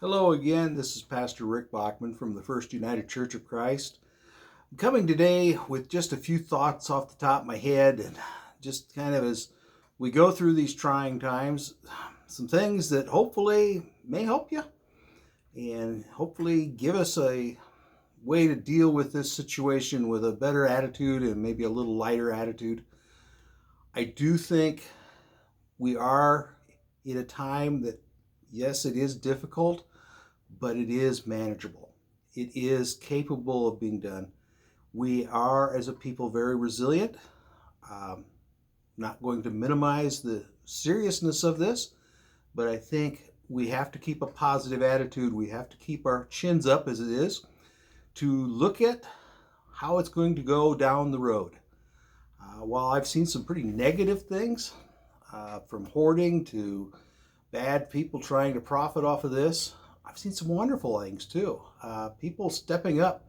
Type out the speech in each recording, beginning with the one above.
Hello again, this is Pastor Rick Bachman from the First United Church of Christ. I'm coming today with just a few thoughts off the top of my head, and just kind of as we go through these trying times, some things that hopefully may help you and hopefully give us a way to deal with this situation with a better attitude and maybe a little lighter attitude. I do think we are in a time that, yes, it is difficult, but it is manageable. It is capable of being done. We are, as a people, very resilient. Um, Not going to minimize the seriousness of this, but I think we have to keep a positive attitude. We have to keep our chins up, as it is, to look at how it's going to go down the road. While I've seen some pretty negative things, from hoarding to bad people trying to profit off of this, I've seen some wonderful things too. People stepping up,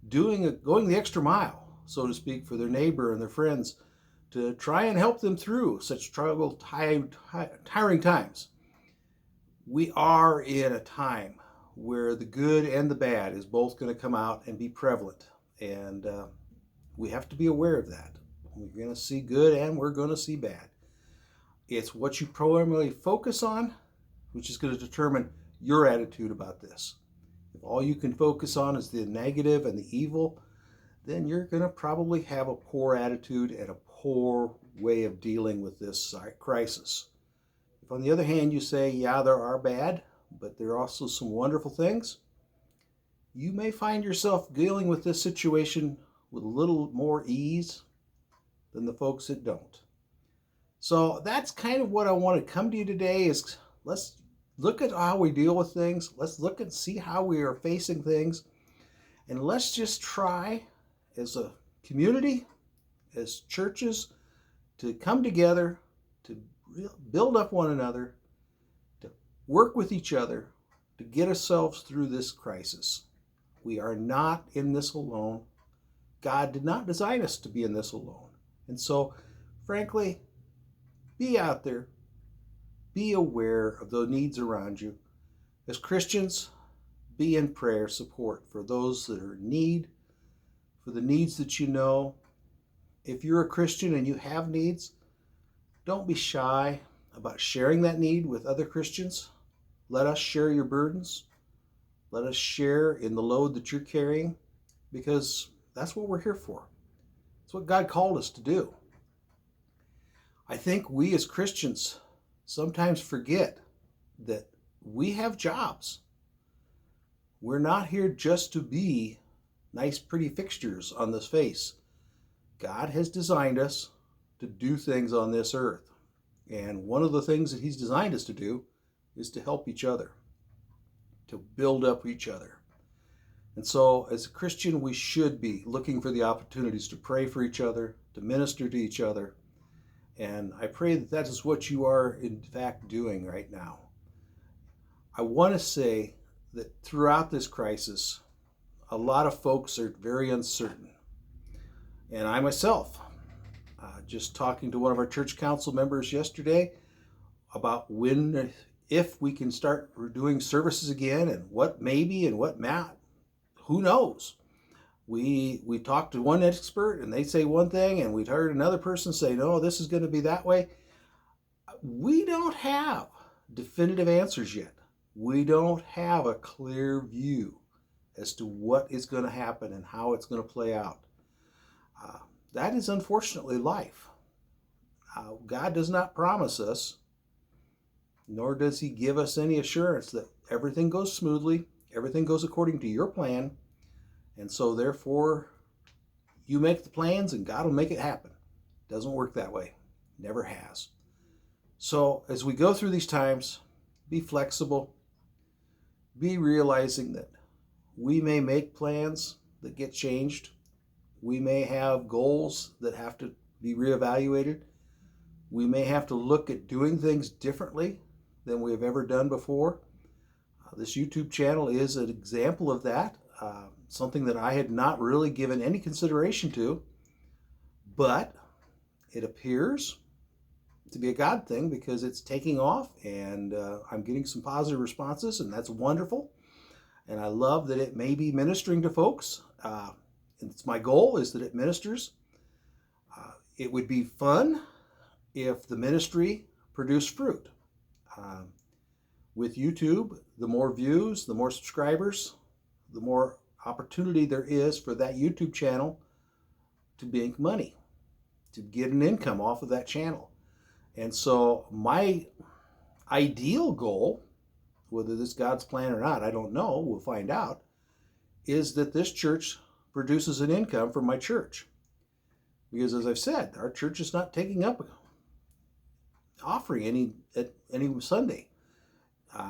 going the extra mile, so to speak, for their neighbor and their friends to try and help them through such tiring times. We are in a time where the good and the bad is both going to come out and be prevalent, and we have to be aware of that. We're going to see good and we're going to see bad. It's what you primarily focus on, which is going to determine your attitude about this. If all you can focus on is the negative and the evil, then you're going to probably have a poor attitude and a poor way of dealing with this crisis. If, on the other hand, you say, yeah, there are bad, but there are also some wonderful things, you may find yourself dealing with this situation with a little more ease than the folks that don't. So that's kind of what I want to come to you today is let's look at how we deal with things. Let's look and see how we are facing things. And let's just try as a community, as churches, to come together, to build up one another, to work with each other, to get ourselves through this crisis. We are not in this alone. God did not design us to be in this alone. And so, frankly, be out there. Be aware of the needs around you. As Christians, be in prayer support for those that are in need, for the needs that you know. If you're a Christian and you have needs, don't be shy about sharing that need with other Christians. Let us share your burdens. Let us share in the load that you're carrying, because that's what we're here for. It's what God called us to do. I think we as Christians sometimes forget that we have jobs. We're not here just to be nice, pretty fixtures on this face. God has designed us to do things on this earth. And one of the things that He's designed us to do is to help each other, to build up each other. And so, as a Christian, we should be looking for the opportunities to pray for each other, to minister to each other. And I pray that that is what you are, in fact, doing right now. I want to say that throughout this crisis, a lot of folks are very uncertain. And I myself, just talking to one of our church council members yesterday about when, if we can start doing services again, and what maybe and what not, who knows? We talked to one expert and they say one thing, and we'd heard another person say, no, this is going to be that way. We don't have definitive answers yet. We don't have a clear view as to what is going to happen and how it's going to play out. That is unfortunately life. God does not promise us, nor does He give us any assurance that everything goes smoothly, everything goes according to your plan, and so therefore you make the plans and God will make it happen. It doesn't work that way. Never has. So as we go through these times, be flexible. Be realizing that we may make plans that get changed. We may have goals that have to be reevaluated. We may have to look at doing things differently than we have ever done before. This YouTube channel is an example of that. Something that I had not really given any consideration to, but it appears to be a God thing because it's taking off, and I'm getting some positive responses, and that's wonderful. And I love that it may be ministering to folks. It's my goal is that it ministers. It would be fun if the ministry produced fruit. With YouTube, the more views, the more subscribers, the more opportunity there is for that YouTube channel to make money, to get an income off of that channel. And so my ideal goal, whether this is God's plan or not, I don't know, we'll find out, is that this church produces an income from my church. Because as I've said, our church is not taking up offering any Sunday.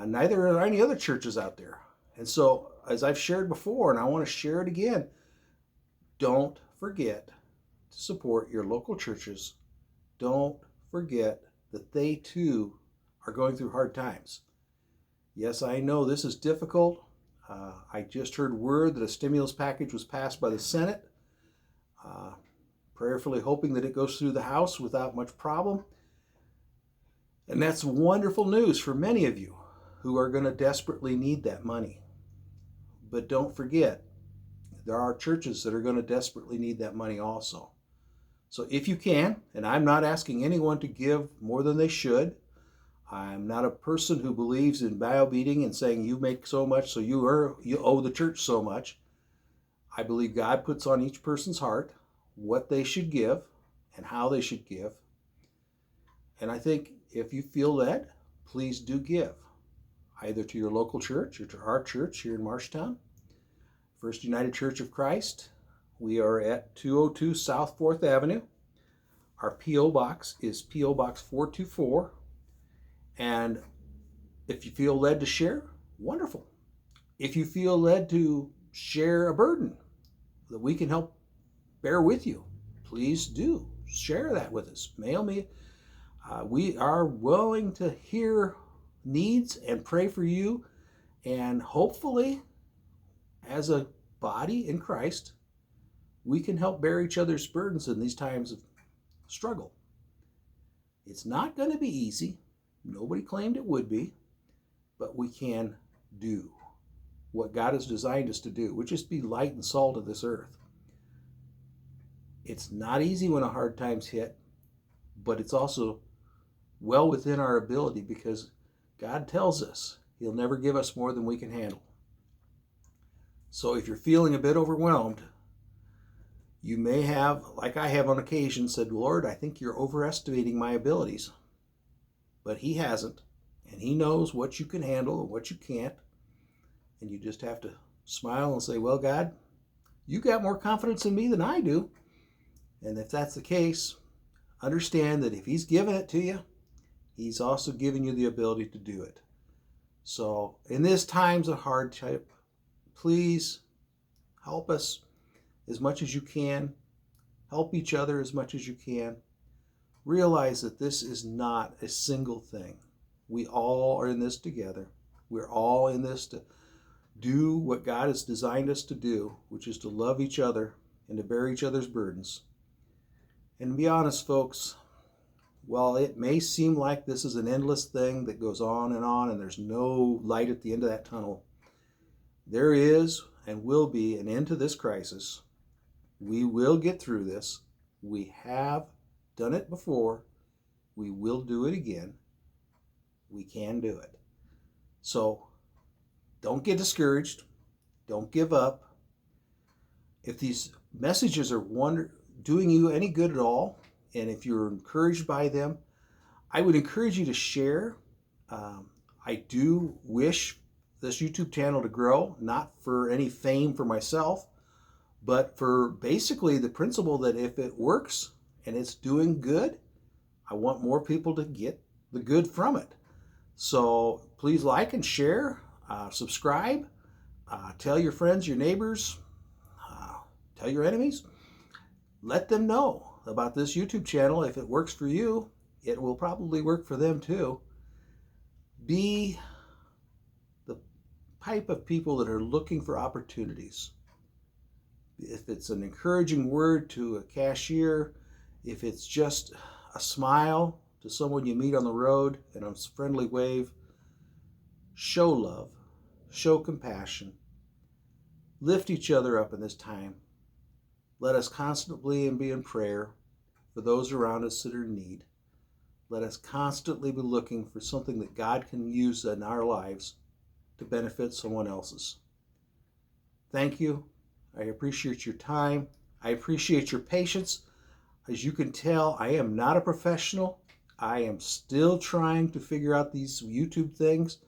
Neither are any other churches out there. And so, as I've shared before, and I want to share it again, don't forget to support your local churches. Don't forget that they too are going through hard times. Yes, I know this is difficult. I just heard word that a stimulus package was passed by the Senate. Prayerfully hoping that it goes through the House without much problem. And that's wonderful news for many of you who are going to desperately need that money. But don't forget, there are churches that are going to desperately need that money also. So if you can, and I'm not asking anyone to give more than they should. I'm not a person who believes in browbeating and saying you make so much so you owe the church so much. I believe God puts on each person's heart what they should give and how they should give. And I think if you feel led, please do give, either to your local church or to our church here in Marshtown, First United Church of Christ. We are at 202 South 4th Avenue. Our P.O. Box is P.O. Box 424. And if you feel led to share, wonderful. If you feel led to share a burden that we can help bear with you, please do share that with us. Mail me. We are willing to hear needs and pray for you. And hopefully, as a body in Christ, we can help bear each other's burdens in these times of struggle. It's not going to be easy. Nobody claimed it would be. But we can do what God has designed us to do, which is be light and salt of this earth. It's not easy when hard times hit, but it's also well within our ability because God tells us He'll never give us more than we can handle. So if you're feeling a bit overwhelmed, you may have, like I have on occasion, said, Lord, I think you're overestimating my abilities. But He hasn't, and He knows what you can handle and what you can't. And you just have to smile and say, well, God, you got more confidence in me than I do. And if that's the case, understand that if He's given it to you, He's also given you the ability to do it. So in these times of hardship, please help us as much as you can. Help each other as much as you can. Realize that this is not a single thing. We all are in this together. We're all in this to do what God has designed us to do, which is to love each other and to bear each other's burdens. And to be honest, folks, while it may seem like this is an endless thing that goes on and there's no light at the end of that tunnel, there is and will be an end to this crisis. We will get through this. We have done it before. We will do it again. We can do it. So don't get discouraged. Don't give up. If these messages are doing you any good at all, and if you're encouraged by them, I would encourage you to share. I do wish this YouTube channel to grow, not for any fame for myself, but for basically the principle that if it works and it's doing good, I want more people to get the good from it. So please like and share, subscribe, tell your friends, your neighbors, tell your enemies. Let them know about this YouTube channel. If it works for you, it will probably work for them too. Be the type of people that are looking for opportunities. If it's an encouraging word to a cashier, if it's just a smile to someone you meet on the road and a friendly wave. Show love, show compassion, lift each other up in this time. Let us constantly be in prayer for those around us that are in need. Let us constantly be looking for something that God can use in our lives to benefit someone else's. Thank you. I appreciate your time. I appreciate your patience. As you can tell, I am not a professional. I am still trying to figure out these YouTube things.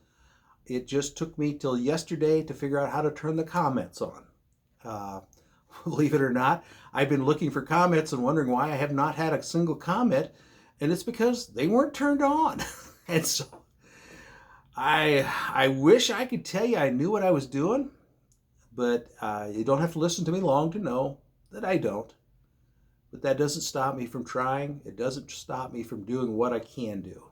It just took me till yesterday to figure out how to turn the comments on. Believe it or not, I've been looking for comments and wondering why I have not had a single comment, and it's because they weren't turned on. And so I wish I could tell you I knew what I was doing, but you don't have to listen to me long to know that I don't. But that doesn't stop me from trying. It doesn't stop me from doing what I can do.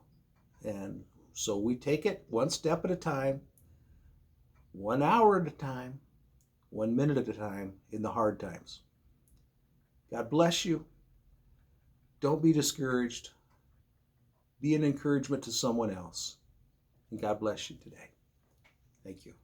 And so we take it one step at a time, 1 hour at a time, 1 minute at a time in the hard times. God bless you. Don't be discouraged. Be an encouragement to someone else. And God bless you today. Thank you.